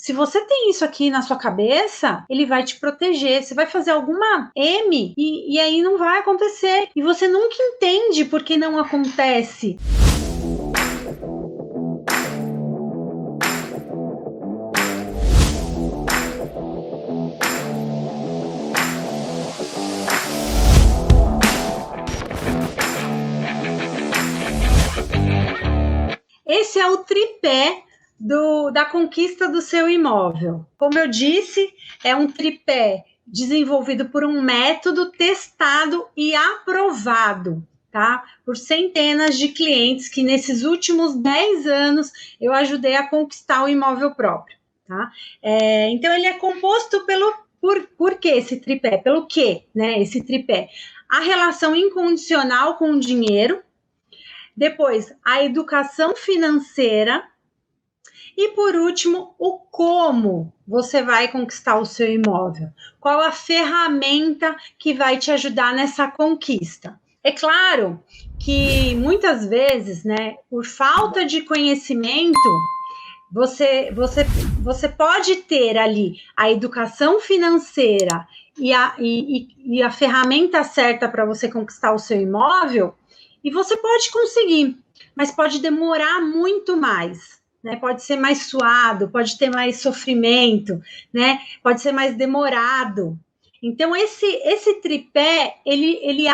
Se você tem isso aqui na sua cabeça, ele vai te proteger. Você vai fazer alguma M e aí não vai acontecer. E você nunca entende por que não acontece. Esse é o tripé da conquista do seu imóvel. Como eu disse, é um tripé desenvolvido por um método testado e aprovado, tá? Por centenas de clientes que nesses últimos 10 anos eu ajudei a conquistar o imóvel próprio, tá? Então ele é composto por que esse tripé? Pelo que, né? Esse tripé? A relação incondicional com o dinheiro, depois a educação financeira e, por último, o como você vai conquistar o seu imóvel. Qual a ferramenta que vai te ajudar nessa conquista? É claro que muitas vezes, né, por falta de conhecimento, você pode ter ali a educação financeira e a ferramenta certa para você conquistar o seu imóvel, e você pode conseguir, mas pode demorar muito mais. Né, pode ser mais suado, pode ter mais sofrimento, né, pode ser mais demorado. Então, esse tripé, ele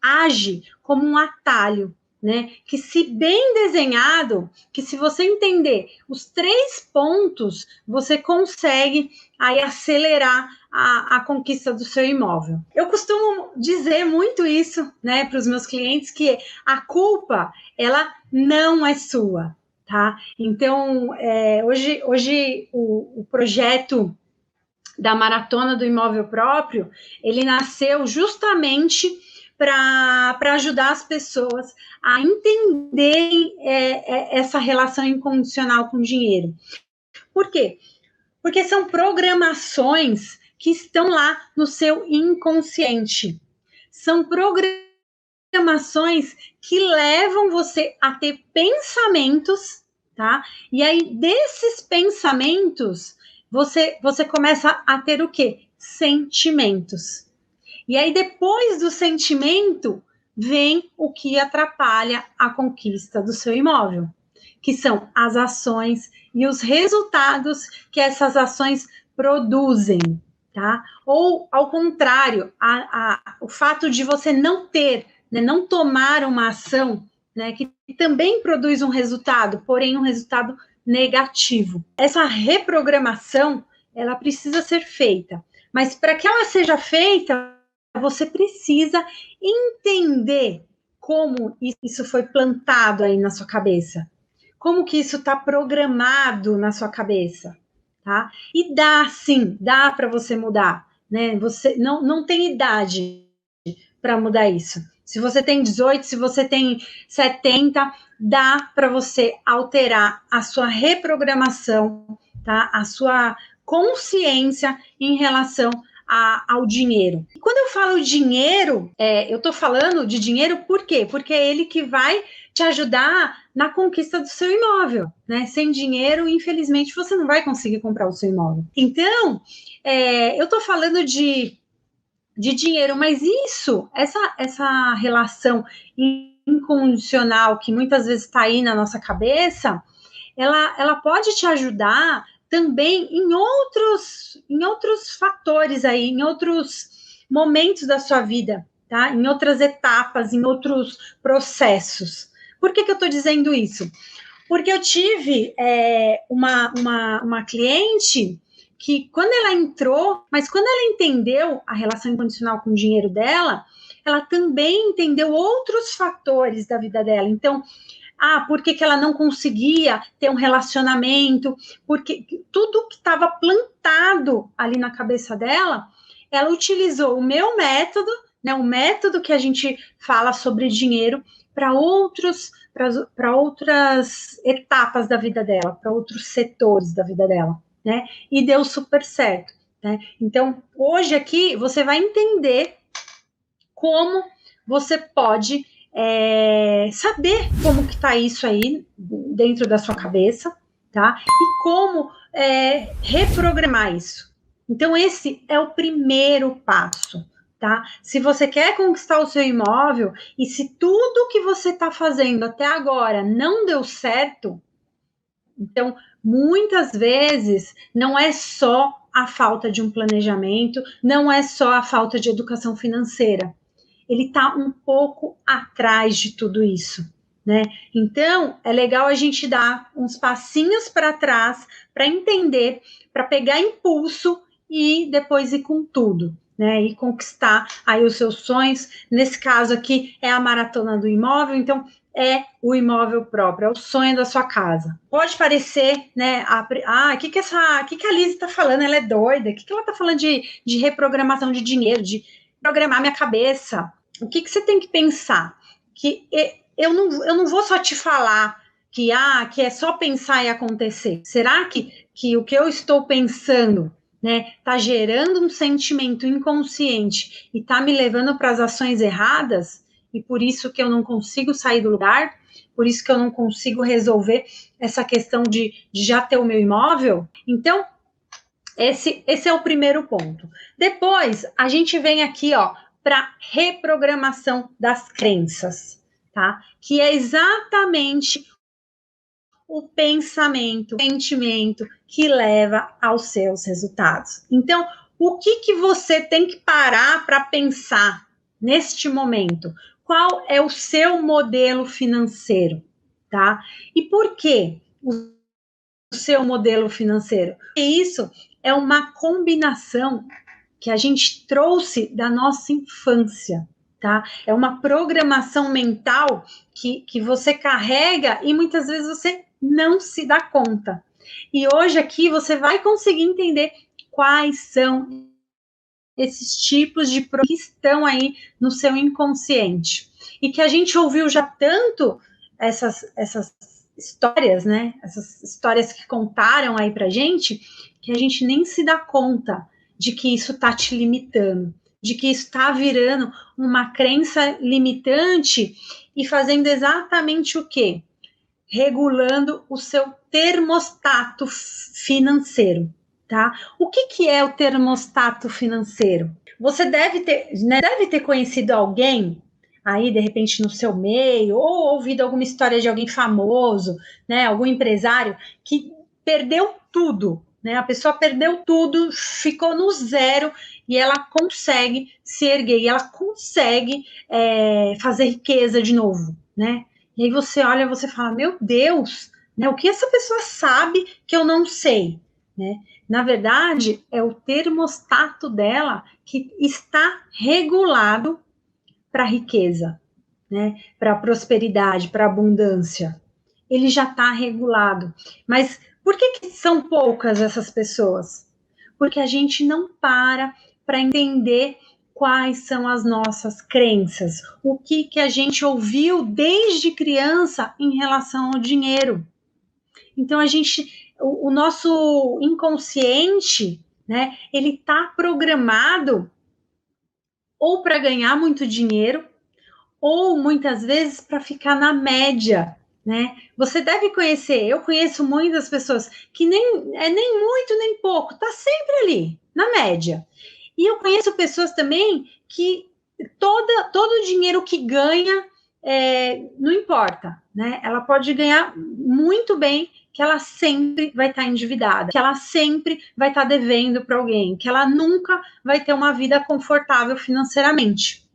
age como um atalho, né, que se bem desenhado, que se você entender os 3 pontos, você consegue aí acelerar a conquista do seu imóvel. Eu costumo dizer muito isso, né, para os meus clientes, que a culpa, ela não é sua. Tá? Então, hoje o projeto da Maratona do Imóvel Próprio, ele nasceu justamente para ajudar as pessoas a entenderem essa relação incondicional com o dinheiro. Por quê? Porque são programações que estão lá no seu inconsciente. São programações que levam você a ter pensamentos, tá? E aí, desses pensamentos, você começa a ter o quê? Sentimentos. E aí, depois do sentimento, vem o que atrapalha a conquista do seu imóvel, que são as ações e os resultados que essas ações produzem, tá? Ou, ao contrário, o fato de você não ter, né, não tomar uma ação, né, que também produz um resultado, porém um resultado negativo. Essa reprogramação, ela precisa ser feita, mas para que ela seja feita, você precisa entender como isso foi plantado aí na sua cabeça, como que isso está programado na sua cabeça, tá? E dá, sim, dá para você mudar, né? Você não tem idade para mudar isso. Se você tem 18, se você tem 70, dá para você alterar a sua reprogramação, tá? A sua consciência em relação ao dinheiro. E quando eu falo dinheiro, eu estou falando de dinheiro por quê? Porque é ele que vai te ajudar na conquista do seu imóvel, né? Sem dinheiro, infelizmente, você não vai conseguir comprar o seu imóvel. Então, eu estou falando de dinheiro, mas essa relação incondicional que muitas vezes está aí na nossa cabeça, ela pode te ajudar também em outros fatores aí, em outros momentos da sua vida, tá? Em outras etapas, em outros processos. Por que eu estou dizendo isso? Porque eu tive uma cliente que quando ela entrou, mas quando ela entendeu a relação incondicional com o dinheiro dela, ela também entendeu outros fatores da vida dela. Então, por que ela não conseguia ter um relacionamento, porque tudo que estava plantado ali na cabeça dela, ela utilizou o meu método, né, o método que a gente fala sobre dinheiro, para outras etapas da vida dela, para outros setores da vida dela, né? E deu super certo, né? Então, hoje aqui você vai entender como você pode saber como que está isso aí dentro da sua cabeça, tá? E como reprogramar isso. Então, esse é o primeiro passo, tá? Se você quer conquistar o seu imóvel e se tudo que você está fazendo até agora não deu certo, então, muitas vezes, não é só a falta de um planejamento, não é só a falta de educação financeira. Ele está um pouco atrás de tudo isso, né? Então, é legal a gente dar uns passinhos para trás para entender, para pegar impulso e depois ir com tudo, né? E conquistar aí os seus sonhos. Nesse caso aqui é a maratona do imóvel, então é o imóvel próprio, é o sonho da sua casa. Pode parecer, né? O que a Liz está falando? Ela é doida. O que ela está falando de reprogramação de dinheiro, de programar minha cabeça? O que você tem que pensar? Que eu não vou só te falar que é só pensar e acontecer. Será que o que eu estou pensando, né, tá gerando um sentimento inconsciente e tá me levando para as ações erradas? E por isso que eu não consigo sair do lugar? Por isso que eu não consigo resolver essa questão de já ter o meu imóvel? Então, esse é o primeiro ponto. Depois, a gente vem aqui, para reprogramação das crenças, tá? Que é exatamente o pensamento, o sentimento que leva aos seus resultados. Então, o que você tem que parar para pensar neste momento? Qual é o seu modelo financeiro, tá? E por quê o seu modelo financeiro? Porque isso é uma combinação que a gente trouxe da nossa infância, tá? É uma programação mental que você carrega e muitas vezes você não se dá conta. E hoje aqui você vai conseguir entender quais são esses tipos de que estão aí no seu inconsciente. E que a gente ouviu já tanto essas histórias, né? Essas histórias que contaram aí pra gente, que a gente nem se dá conta de que isso está te limitando, de que isso está virando uma crença limitante e fazendo exatamente o quê? Regulando o seu termostato financeiro, tá? O que é o termostato financeiro? Você deve ter conhecido alguém aí, de repente, no seu meio, ou ouvido alguma história de alguém famoso, né? Algum empresário que perdeu tudo, né? A pessoa perdeu tudo, ficou no zero e ela consegue se erguer, e ela consegue fazer riqueza de novo, né? E aí você olha e você fala, meu Deus, né? O que essa pessoa sabe que eu não sei, né? Na verdade, é o termostato dela que está regulado para a riqueza, né? Para a prosperidade, para a abundância. Ele já está regulado. Mas por que são poucas essas pessoas? Porque a gente não para entender quais são as nossas crenças, o que a gente ouviu desde criança em relação ao dinheiro. Então o nosso inconsciente, né, ele está programado ou para ganhar muito dinheiro, ou muitas vezes para ficar na média, né? Você deve conhecer, eu conheço muitas pessoas que nem muito nem pouco, tá sempre ali, na média. E eu conheço pessoas também que todo o dinheiro que ganha não importa, né? Ela pode ganhar muito bem, que ela sempre vai estar endividada, que ela sempre vai estar devendo para alguém, que ela nunca vai ter uma vida confortável financeiramente.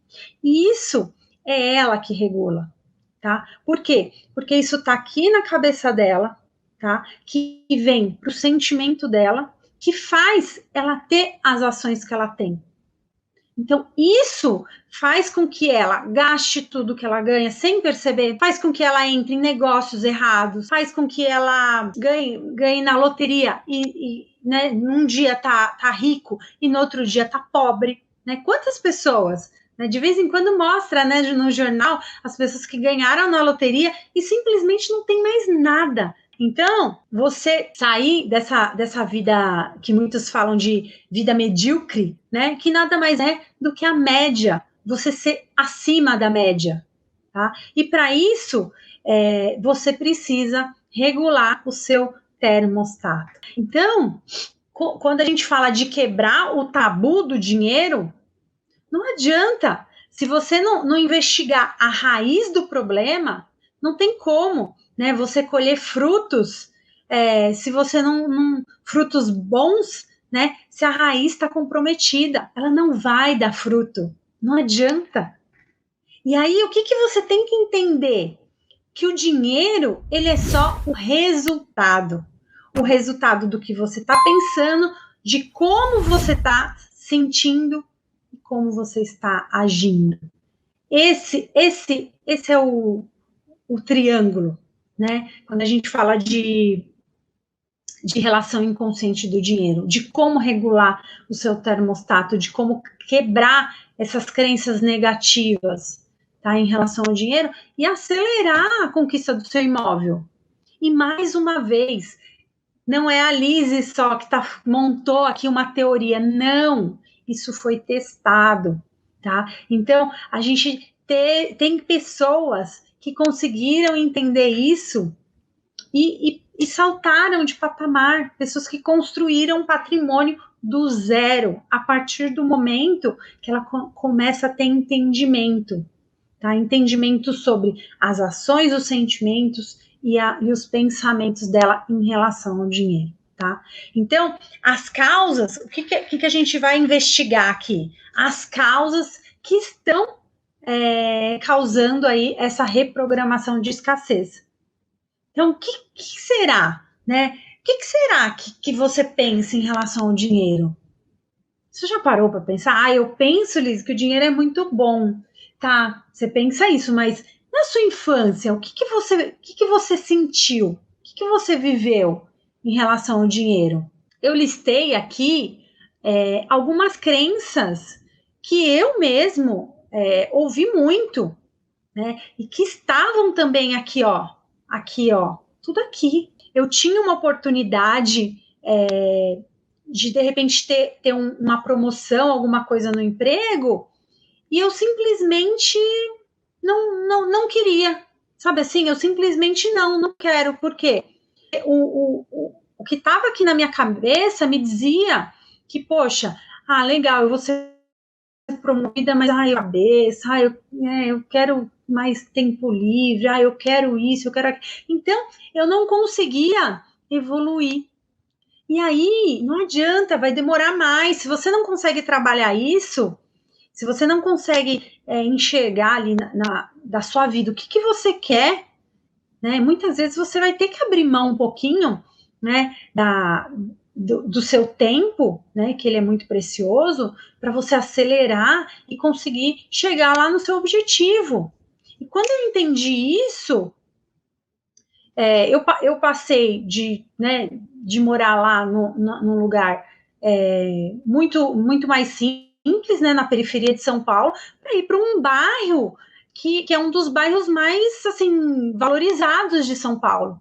E isso é ela que regula, tá? Por quê? Porque isso está aqui na cabeça dela, tá? Que vem para o sentimento dela, que faz ela ter as ações que ela tem. Então, isso faz com que ela gaste tudo que ela ganha sem perceber, faz com que ela entre em negócios errados, faz com que ela ganhe na loteria e né, num dia tá rico e no outro dia tá pobre. Né? Quantas pessoas, né, de vez em quando mostra, né, no jornal as pessoas que ganharam na loteria e simplesmente não tem mais nada. Então, você sair dessa vida que muitos falam de vida medíocre, né? Que nada mais é do que a média, você ser acima da média, tá? E para isso, você precisa regular o seu termostato. Então, quando a gente fala de quebrar o tabu do dinheiro, não adianta. Se você não investigar a raiz do problema, não tem como, né, você colher frutos, se você não frutos bons, né, se a raiz está comprometida, ela não vai dar fruto, não adianta. E aí, o que você tem que entender? Que o dinheiro, ele é só o resultado do que você está pensando, de como você está sentindo e como você está agindo. Esse é o triângulo, né? Quando a gente fala de relação inconsciente do dinheiro, de como regular o seu termostato, de como quebrar essas crenças negativas, tá, em relação ao dinheiro e acelerar a conquista do seu imóvel. E mais uma vez, não é a Lise só que montou aqui uma teoria, não, isso foi testado, tá? Então, a gente tem pessoas que conseguiram entender isso e saltaram de patamar, pessoas que construíram patrimônio do zero, a partir do momento que ela começa a ter entendimento, tá? Entendimento sobre as ações, os sentimentos e os pensamentos dela em relação ao dinheiro, tá? Então, as causas, o que a gente vai investigar aqui? As causas que estão causando aí essa reprogramação de escassez. Então, o que será, né? O que será que você pensa em relação ao dinheiro? Você já parou para pensar? Eu penso, Liz, que o dinheiro é muito bom. Tá, você pensa isso, mas na sua infância, o que você sentiu? O que você viveu em relação ao dinheiro? Eu listei aqui algumas crenças que eu mesmo ouvi muito, né? E que estavam também aqui, ó, tudo aqui. Eu tinha uma oportunidade de repente ter uma promoção, alguma coisa no emprego, e eu simplesmente não queria, sabe assim? Eu simplesmente não quero, porque o que estava aqui na minha cabeça me dizia que, poxa, legal, eu vou ser promovida, mas cabeça, eu quero mais tempo livre, eu quero isso, eu quero aquilo. Então, eu não conseguia evoluir. E aí, não adianta, vai demorar mais. Se você não consegue trabalhar isso, se você não consegue enxergar ali da sua vida o que você quer, né? Muitas vezes você vai ter que abrir mão um pouquinho, né, do seu tempo, né, que ele é muito precioso, para você acelerar e conseguir chegar lá no seu objetivo. E quando eu entendi isso, eu passei de morar lá num lugar muito mais simples, né, na periferia de São Paulo, para ir para um bairro que é um dos bairros mais assim valorizados de São Paulo,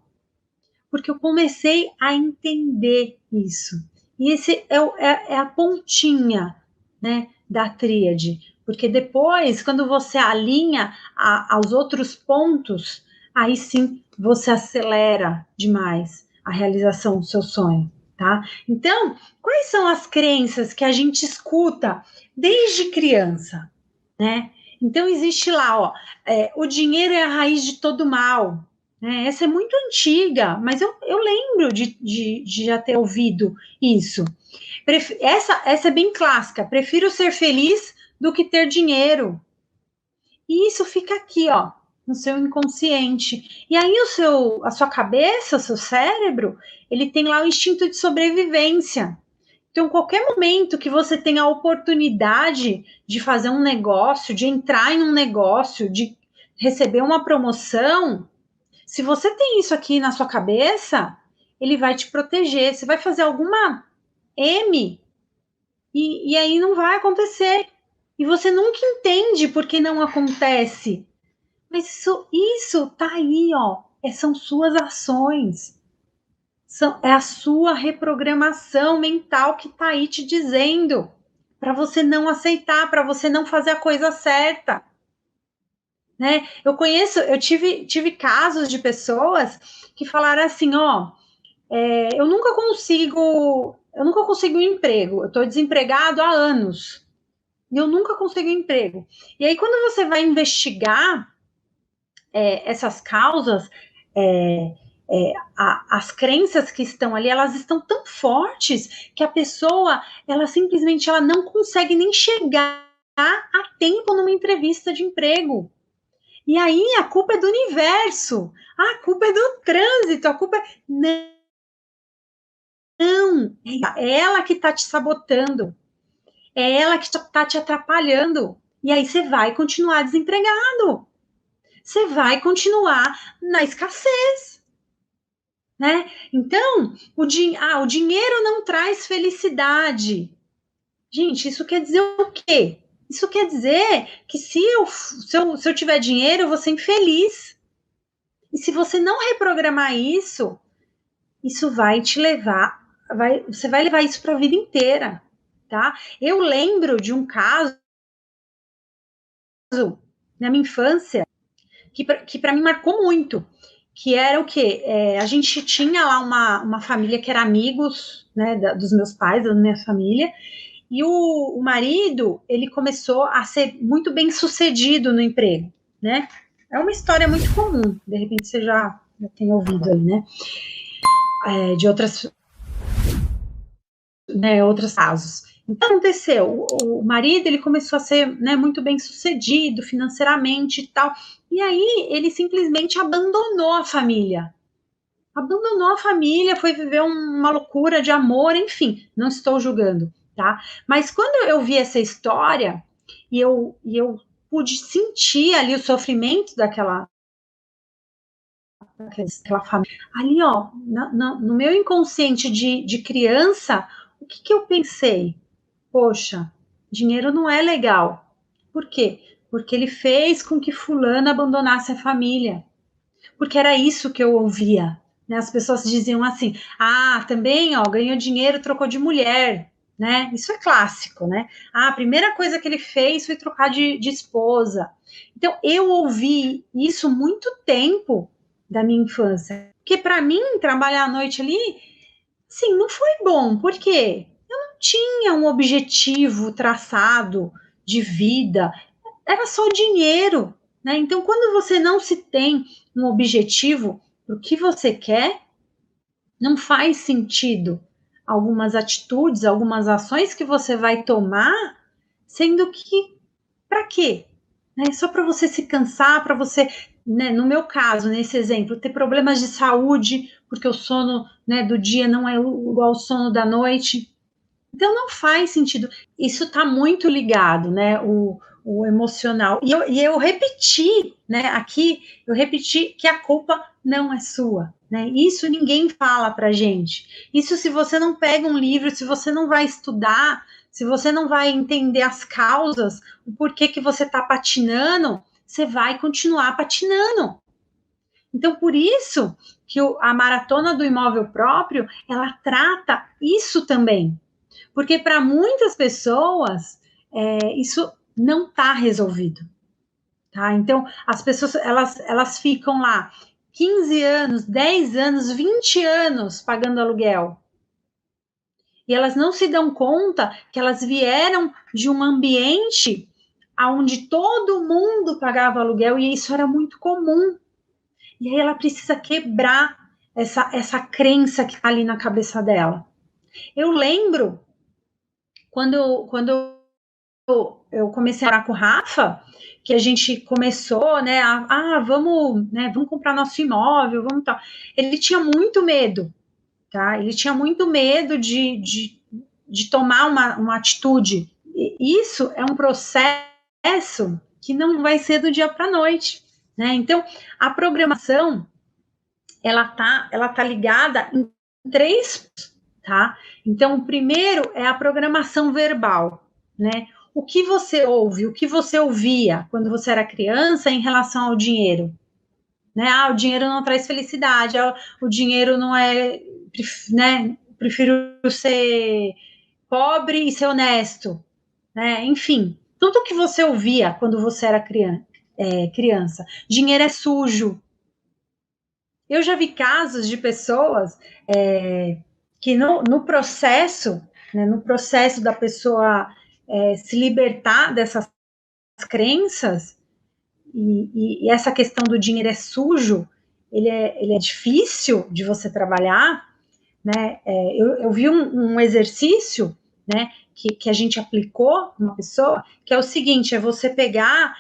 porque eu comecei a entender isso. E esse é a pontinha, né, da tríade, porque depois, quando você alinha aos outros pontos, aí sim você acelera demais a realização do seu sonho, tá? Então, quais são as crenças que a gente escuta desde criança, né? Então, existe lá, ó, o dinheiro é a raiz de todo mal. Essa é muito antiga, mas eu lembro de já ter ouvido isso. Essa é bem clássica. Prefiro ser feliz do que ter dinheiro. E isso fica aqui, ó, no seu inconsciente. E aí a sua cabeça, o seu cérebro, ele tem lá o instinto de sobrevivência. Então, qualquer momento que você tenha a oportunidade de fazer um negócio, de entrar em um negócio, de receber uma promoção, se você tem isso aqui na sua cabeça, ele vai te proteger. Você vai fazer alguma M e aí não vai acontecer. E você nunca entende por que não acontece. Mas isso tá aí, ó. São suas ações. É a sua reprogramação mental que tá aí te dizendo para você não aceitar, para você não fazer a coisa certa. Né? Eu tive casos de pessoas que falaram assim, ó, eu nunca consigo um emprego, eu estou desempregado há anos, e eu nunca consigo um emprego. E aí, quando você vai investigar essas causas, as crenças que estão ali, elas estão tão fortes que a pessoa, ela simplesmente ela não consegue nem chegar a tempo numa entrevista de emprego. E aí a culpa é do universo, a culpa é do trânsito, a culpa é... Não, é ela que está te sabotando, é ela que está te atrapalhando. E aí você vai continuar desempregado, você vai continuar na escassez, né? Então, o dinheiro não traz felicidade. Gente, isso quer dizer o quê? Isso quer dizer que se eu tiver dinheiro, eu vou ser infeliz. E se você não reprogramar isso, isso vai te levar, você vai levar isso para a vida inteira, tá? Eu lembro de um caso na minha infância que para mim marcou muito, que era o quê? A gente tinha lá uma família que era amigos, né, dos meus pais, da minha família, e o marido, ele começou a ser muito bem sucedido no emprego, né? É uma história muito comum, de repente você já tem ouvido aí, né? De outros casos. Então, aconteceu, o marido, ele começou a ser, né, muito bem sucedido financeiramente e tal, e aí ele simplesmente abandonou a família, foi viver uma loucura de amor, enfim, não estou julgando, tá? Mas quando eu vi essa história e eu pude sentir ali o sofrimento daquela família, ali, ó, no meu inconsciente de criança, o que eu pensei? Poxa, dinheiro não é legal. Por quê? Porque ele fez com que fulano abandonasse a família. Porque era isso que eu ouvia, né? As pessoas diziam assim: ah, também, ó, ganhou dinheiro, trocou de mulher, né? Isso é clássico, né? Ah, a primeira coisa que ele fez foi trocar de esposa. Então, eu ouvi isso muito tempo da minha infância. Porque para mim, trabalhar à noite ali, sim, não foi bom. Por quê? Eu não tinha um objetivo traçado de vida, era só dinheiro, né? Então, quando você não se tem um objetivo para o que você quer, não faz sentido algumas atitudes, algumas ações que você vai tomar, sendo que para quê? Né? Só para você se cansar, para você, né, no meu caso, nesse exemplo, ter problemas de saúde, porque o sono, né, do dia não é igual ao sono da noite. Então não faz sentido. Isso está muito ligado, né? O emocional. E eu repeti, né? Aqui eu repeti que a culpa não é sua, né? Isso ninguém fala pra gente. Isso se você não pega um livro, se você não vai estudar, se você não vai entender as causas, o porquê que você está patinando, você vai continuar patinando. Então, por isso que a maratona do imóvel próprio, ela trata isso também, porque para muitas pessoas isso não está resolvido, tá? Então as pessoas elas ficam lá 15 anos, 10 anos, 20 anos pagando aluguel. E elas não se dão conta que elas vieram de um ambiente onde todo mundo pagava aluguel e isso era muito comum. E aí ela precisa quebrar essa crença que está ali na cabeça dela. Eu lembro quando eu comecei a morar com o Rafa, que a gente começou, né, vamos comprar nosso imóvel, vamos tal. Ele tinha muito medo, tá? Ele tinha muito medo de tomar uma atitude. E isso é um processo que não vai ser do dia para a noite, né? Então, a programação, ela tá ligada em três, tá? Então, o primeiro é a programação verbal, né? O que você ouve, o que você ouvia quando você era criança em relação ao dinheiro, né? Ah, o dinheiro não traz felicidade, o dinheiro não é, né? Prefiro ser pobre e ser honesto, né? Enfim, tudo que você ouvia quando você era criança. Dinheiro é sujo, Eu já vi casos de pessoas que no processo, né, no processo da pessoa se libertar dessas crenças, e essa questão do dinheiro é sujo, ele é difícil de você trabalhar, né? Eu vi um exercício, né, que a gente aplicou numa pessoa, que é o seguinte: é você pegar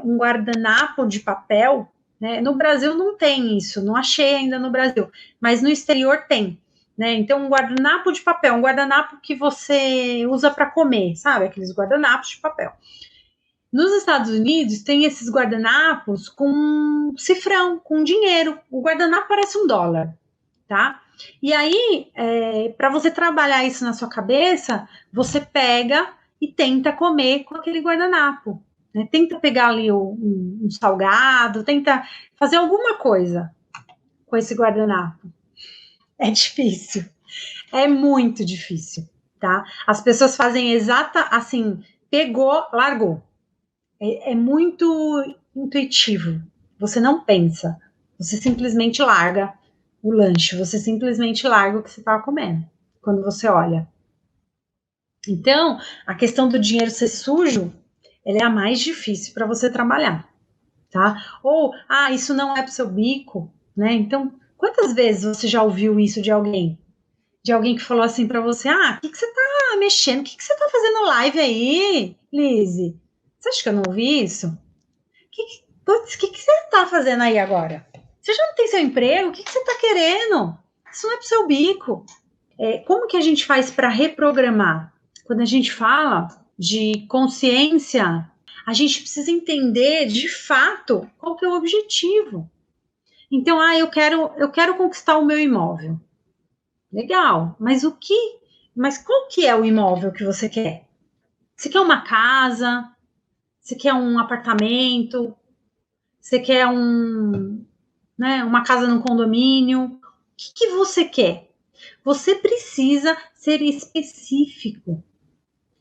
um guardanapo de papel, né? No Brasil não tem isso, não achei ainda no Brasil, mas no exterior tem. Né? Então, um guardanapo de papel, um guardanapo que você usa para comer, sabe? Aqueles guardanapos de papel. Nos Estados Unidos, tem esses guardanapos com cifrão, com dinheiro. O guardanapo parece $1, tá? E aí, para você trabalhar isso na sua cabeça, você pega e tenta comer com aquele guardanapo. Né? Tenta pegar ali um salgado, tenta fazer alguma coisa com esse guardanapo. É difícil. É muito difícil, tá? As pessoas fazem assim, pegou, largou. É muito intuitivo. Você não pensa. Você simplesmente larga o lanche. Você simplesmente larga o que você estava comendo. Quando você olha. Então, a questão do dinheiro ser sujo, ela é a mais difícil para você trabalhar, tá? Ou, isso não é pro seu bico, né? Então, quantas vezes você já ouviu isso de alguém? De alguém que falou assim para você: o que você tá mexendo? O que você tá fazendo live aí, Lizzy? Você acha que eu não ouvi isso? Putz, o que você está fazendo aí agora? Você já não tem seu emprego? O que você está querendo? Isso não é pro seu bico. Como que a gente faz para reprogramar? Quando a gente fala de consciência, a gente precisa entender de fato qual que é o objetivo. Então, eu quero conquistar o meu imóvel. Legal, mas qual que é o imóvel que você quer? Você quer uma casa? Você quer um apartamento? Você quer uma casa num condomínio? O que você quer? Você precisa ser específico.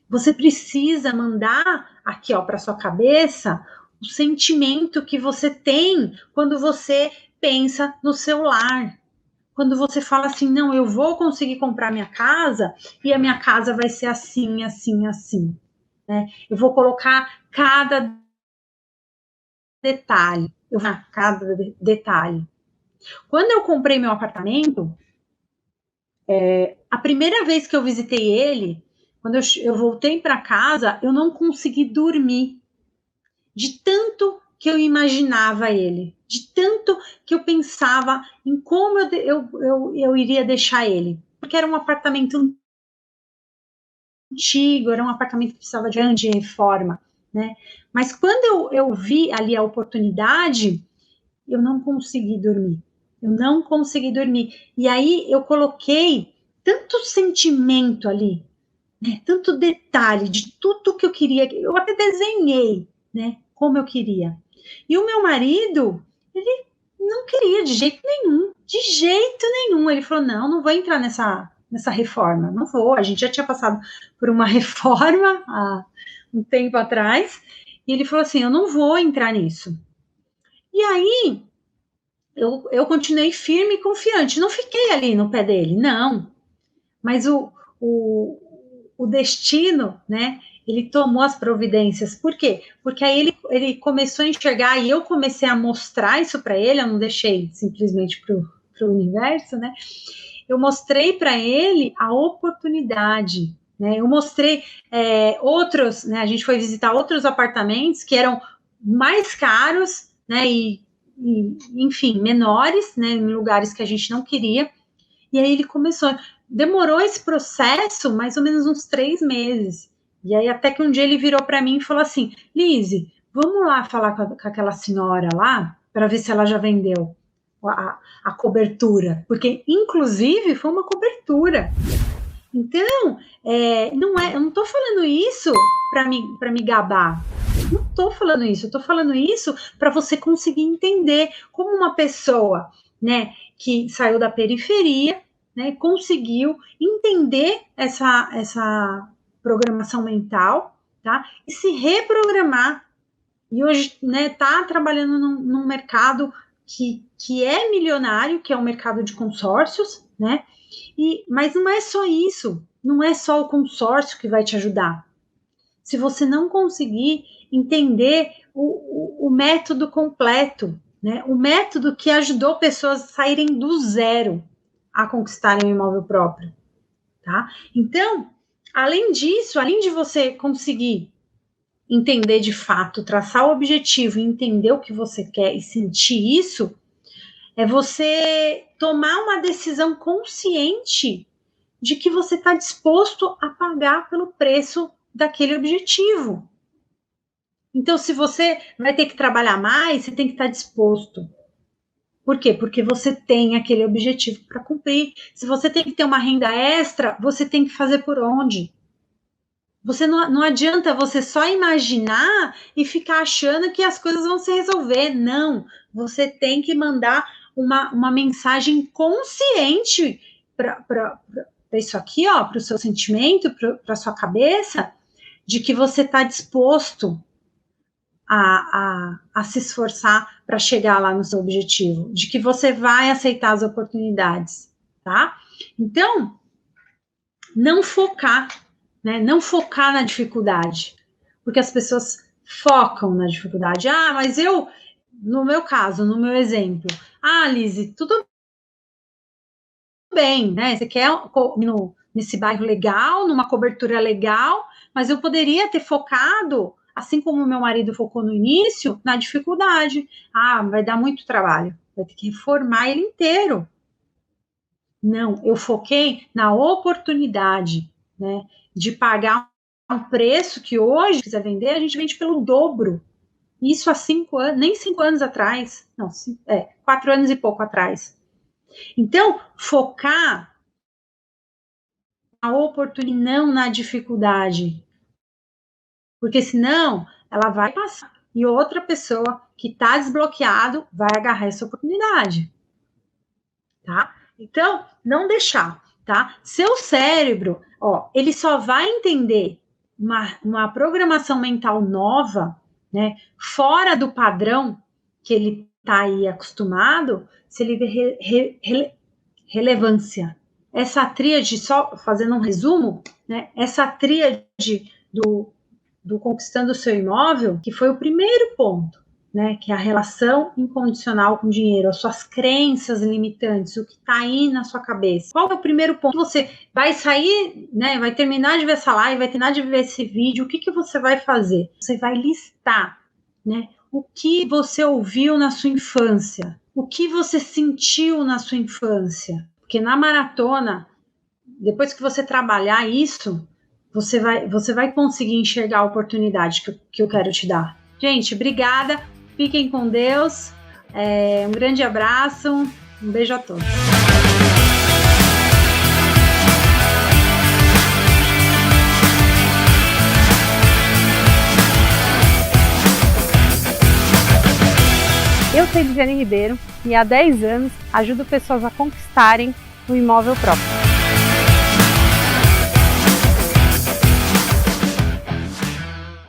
Você precisa mandar aqui, para sua cabeça o sentimento que você tem quando você pensa no seu lar. Quando você fala assim: não, eu vou conseguir comprar minha casa e a minha casa vai ser assim, assim, assim. Né? Eu vou colocar cada detalhe. Cada detalhe. Quando eu comprei meu apartamento, a primeira vez que eu visitei ele, quando eu voltei para casa, eu não consegui dormir de tanto que eu imaginava ele, de tanto que eu pensava em como eu iria deixar ele, porque era um apartamento antigo, era um apartamento que precisava de grande reforma, né? Mas quando eu vi ali a oportunidade, eu não consegui dormir. Eu não consegui dormir. E aí eu coloquei tanto sentimento ali, né? Tanto detalhe de tudo que eu queria. Eu até desenhei, né? Como eu queria. E o meu marido, ele não queria de jeito nenhum. De jeito nenhum. Ele falou: não vou entrar nessa reforma. Não vou. A gente já tinha passado por uma reforma há um tempo atrás. E ele falou assim: eu não vou entrar nisso. E aí, eu continuei firme e confiante. Não fiquei ali no pé dele, não. Mas o destino, né? Ele tomou as providências. Por quê? Porque aí ele começou a enxergar e eu comecei a mostrar isso para ele. Eu não deixei simplesmente para o universo, né? Eu mostrei para ele a oportunidade. Né? Eu mostrei outros, né? A gente foi visitar outros apartamentos que eram mais caros, né? Enfim, menores, né? Em lugares que a gente não queria. E aí ele começou. Demorou esse processo mais ou menos uns 3 meses. E aí até que um dia ele virou para mim e falou assim: Lizzy, vamos lá falar com aquela senhora lá para ver se ela já vendeu a cobertura, porque inclusive foi uma cobertura. Então, eu não estou falando isso para me gabar. Não estou falando isso. Eu estou falando isso para você conseguir entender como uma pessoa, né, que saiu da periferia, né, conseguiu entender essa programação mental, tá? E se reprogramar. E hoje, né, tá trabalhando num mercado que é milionário, que é o mercado de consórcios, né? Mas não é só isso, não é só o consórcio que vai te ajudar. Se você não conseguir entender o método completo, né? O método que ajudou pessoas a saírem do zero a conquistarem um imóvel próprio, tá? Então, além disso, além de você conseguir entender de fato, traçar o objetivo e entender o que você quer e sentir isso, é você tomar uma decisão consciente de que você está disposto a pagar pelo preço daquele objetivo. Então, se você vai ter que trabalhar mais, você tem que estar disposto. Por quê? Porque você tem aquele objetivo para cumprir. Se você tem que ter uma renda extra, você tem que fazer por onde? Você não adianta você só imaginar e ficar achando que as coisas vão se resolver. Não, você tem que mandar uma mensagem consciente para isso aqui, ó, para o seu sentimento, para a sua cabeça, de que você está disposto a se esforçar para chegar lá no seu objetivo, de que você vai aceitar as oportunidades, tá? Então, não focar, né? Não focar na dificuldade, porque as pessoas focam na dificuldade. Ah, mas no meu caso, no meu exemplo, Lizzy, tudo bem, né? Você quer nesse bairro legal, numa cobertura legal, mas eu poderia ter focado, assim como meu marido focou no início, na dificuldade. Vai dar muito trabalho, vai ter que reformar ele inteiro. Não, eu foquei na oportunidade, né, de pagar um preço que hoje, se quiser vender, a gente vende pelo dobro. Isso há 5 anos, nem 5 anos atrás, não, 4 anos e pouco atrás. Então, focar na oportunidade, não na dificuldade. Porque senão, ela vai passar. E outra pessoa que está desbloqueado vai agarrar essa oportunidade. Tá? Então, não deixar, tá? Seu cérebro, ele só vai entender uma programação mental nova, né, fora do padrão que ele está aí acostumado, se ele vê relevância. Essa tríade, só fazendo um resumo, né, essa tríade do conquistando o seu imóvel, que foi o primeiro ponto, né, que é a relação incondicional com o dinheiro, as suas crenças limitantes, o que está aí na sua cabeça. Qual é o primeiro ponto? Você vai sair, né, vai terminar de ver essa live, vai terminar de ver esse vídeo, o que você vai fazer? Você vai listar, né, o que você ouviu na sua infância, o que você sentiu na sua infância, porque na maratona, depois que você trabalhar isso, você vai conseguir enxergar a oportunidade que eu quero te dar. Gente, obrigada. Fiquem com Deus. Um grande abraço. Um beijo a todos. Eu sou Lidiane Ribeiro e há 10 anos ajudo pessoas a conquistarem um imóvel próprio.